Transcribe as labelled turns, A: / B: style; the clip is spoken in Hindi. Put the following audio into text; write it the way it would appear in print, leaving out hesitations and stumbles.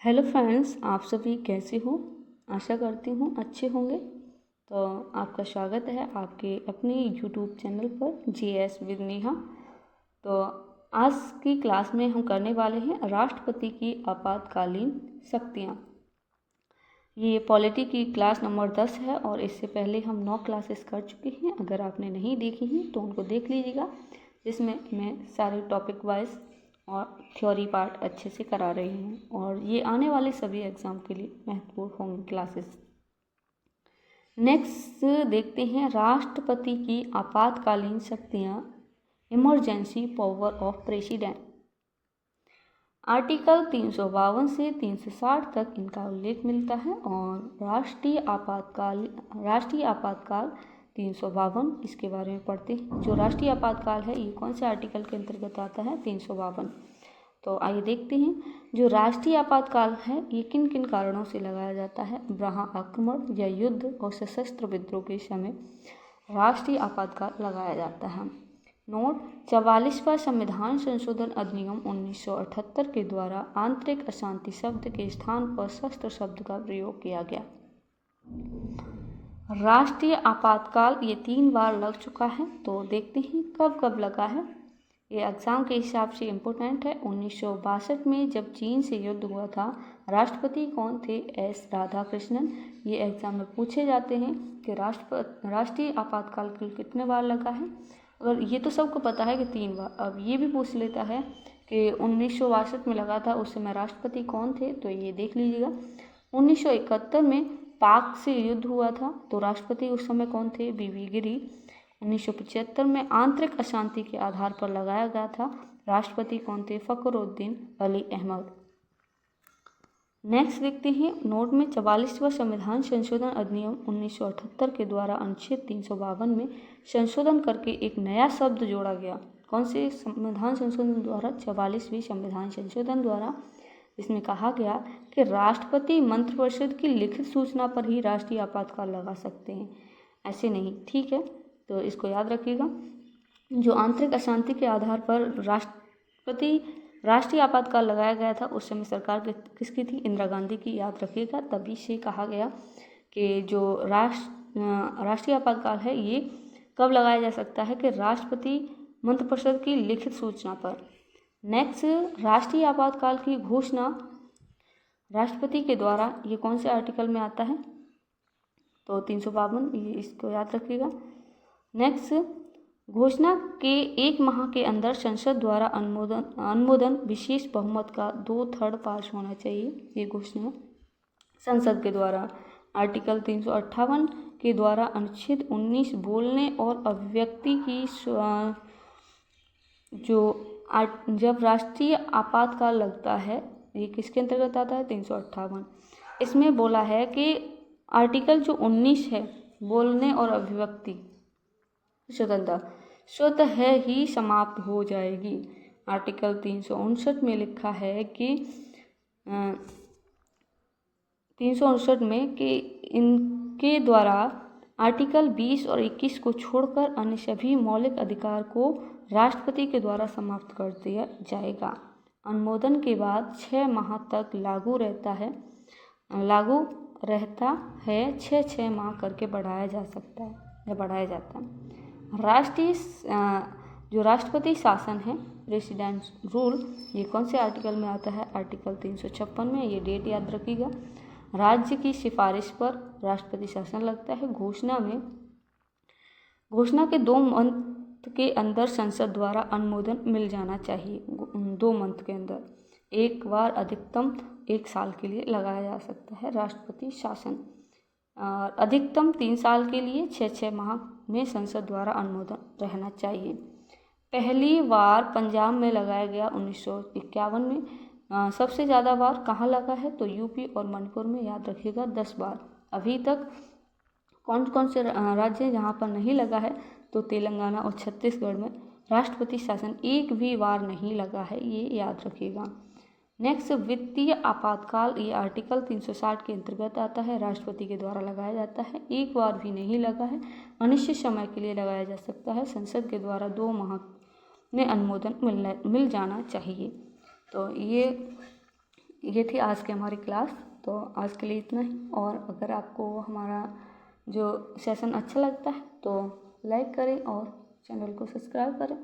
A: हेलो फ्रेंड्स, आप सभी कैसे हो। आशा करती हूँ अच्छे होंगे। तो आपका स्वागत है आपके अपने यूट्यूब चैनल पर जीएस विद नेहा। तो आज की क्लास में हम करने वाले हैं राष्ट्रपति की आपातकालीन शक्तियाँ। ये पॉलिटी की क्लास नंबर 10 है और इससे पहले हम 9 क्लासेस कर चुके हैं। अगर आपने नहीं देखी हैं तो उनको देख लीजिएगा, जिसमें मैं सारे टॉपिक वाइज और थ्योरी पार्ट अच्छे से करा रही हूँ और ये आने वाले सभी एग्ज़ाम के लिए महत्वपूर्ण होंगी क्लासेस। नेक्स्ट देखते हैं राष्ट्रपति की आपातकालीन शक्तियाँ, emergency power of president. Article 352 से 360 तक इनका उल्लेख मिलता है और राष्ट्रीय आपातकाल 352 इसके बारे में पढ़ते हैं। जो राष्ट्रीय आपातकाल है ये कौन से आर्टिकल के अंतर्गत आता है? 352। तो आइए देखते हैं जो राष्ट्रीय आपातकाल है ये किन किन कारणों से लगाया जाता है। ब्रह्म आक्रमण या युद्ध और सशस्त्र विद्रोह के समय राष्ट्रीय आपातकाल लगाया जाता है। नोट: 44वां संविधान संशोधन अधिनियम 1978 के द्वारा आंतरिक अशांति शब्द के स्थान पर शस्त्र शब्द का प्रयोग किया गया। राष्ट्रीय आपातकाल ये 3 बार लग चुका है, तो देखते हैं कब कब लगा है। ये एग्ज़ाम के हिसाब से इम्पोर्टेंट है। 1962 में जब चीन से युद्ध हुआ था, राष्ट्रपति कौन थे? एस राधाकृष्णन। ये एग्ज़ाम में पूछे जाते हैं कि राष्ट्रीय आपातकाल कितने बार लगा है। अगर ये तो सबको पता है कि 3 बार, अब ये भी पूछ लेता है कि 1962 में लगा था, उस समय राष्ट्रपति कौन थे, तो ये देख लीजिएगा। 1971 में पाक से युद्ध हुआ था, तो राष्ट्रपति उस समय कौन थे? बीबी गिरी। 1975 में आंतरिक अशांति के आधार पर लगाया गया था, राष्ट्रपति कौन थे? फखरुद्दीन अली अहमद। नेक्स्ट देखते हैं नोट में 44वां संविधान संशोधन अधिनियम 1978 के द्वारा अनुच्छेद 352 में संशोधन करके एक नया शब्द जोड़ा गया। कौन से संविधान संशोधन द्वारा? 44वें संविधान संशोधन द्वारा। इसमें कहा गया कि राष्ट्रपति मंत्रिपरिषद की लिखित सूचना पर ही राष्ट्रीय आपातकाल लगा सकते हैं, ऐसे नहीं। ठीक है, तो इसको याद रखिएगा। जो आंतरिक अशांति के आधार पर राष्ट्रीय आपातकाल लगाया गया था, उस समय सरकार किसकी थी? इंदिरा गांधी की, याद रखिएगा। तभी से कहा गया कि जो राष्ट्रीय आपातकाल है ये कब लगाया जा सकता है? कि राष्ट्रपति मंत्रिपरिषद की लिखित सूचना पर। नेक्स्ट, राष्ट्रीय आपातकाल की घोषणा राष्ट्रपति के द्वारा, ये कौन से आर्टिकल में आता है? तो 352, ये इसको याद रखिएगा। नेक्स्ट, घोषणा के 1 माह के अंदर संसद द्वारा अनुमोदन विशेष बहुमत का 2/3 पास होना चाहिए। ये घोषणा संसद के द्वारा। आर्टिकल 358 के द्वारा अनुच्छेद 19 बोलने और अभिव्यक्ति की जब राष्ट्रीय आपातकाल लगता है, ये किसके अंतर्गत आता है? 358। इसमें बोला है कि आर्टिकल जो 19 है, बोलने और अभिव्यक्ति स्वतंत्रता स्वतः ही समाप्त हो जाएगी। आर्टिकल 359 में लिखा है कि 359 में कि इनके द्वारा आर्टिकल 20 और 21 को छोड़कर अन्य सभी मौलिक अधिकार को राष्ट्रपति के द्वारा समाप्त कर दिया जाएगा। अनुमोदन के बाद 6 माह तक लागू रहता है 6 माह करके बढ़ाया जा सकता है या बढ़ाया जाता है। जो राष्ट्रपति शासन है, प्रेसिडेंट रूल, ये कौन से आर्टिकल में आता है? आर्टिकल 356 में। ये डेट याद रखिएगा। राज्य की सिफारिश पर राष्ट्रपति शासन लगता है। घोषणा के 2 मंथ के अंदर संसद द्वारा अनुमोदन मिल जाना चाहिए। 2 मंथ के अंदर एक बार अधिकतम 1 साल के लिए लगाया जा सकता है राष्ट्रपति शासन। अधिकतम 3 साल के लिए 6 माह में संसद द्वारा अनुमोदन रहना चाहिए। पहली बार पंजाब में लगाया गया 1951 में। सबसे ज़्यादा बार कहाँ लगा है? तो यूपी और मणिपुर में, याद रखिएगा 10 बार। अभी तक कौन कौन से राज्य जहाँ पर नहीं लगा है? तो तेलंगाना और छत्तीसगढ़ में राष्ट्रपति शासन एक भी बार नहीं लगा है, ये याद रखिएगा। नेक्स्ट, वित्तीय आपातकाल, ये आर्टिकल 360 के अंतर्गत आता है। राष्ट्रपति के द्वारा लगाया जाता है, एक बार भी नहीं लगा है, अनिश्चित समय के लिए लगाया जा सकता है। संसद के द्वारा 2 माह में अनुमोदन मिल जाना चाहिए। तो ये ये थी आज की हमारी क्लास। तो आज के लिए इतना ही। और अगर आपको हमारा जो सेशन अच्छा लगता है तो लाइक करें और चैनल को सब्सक्राइब करें।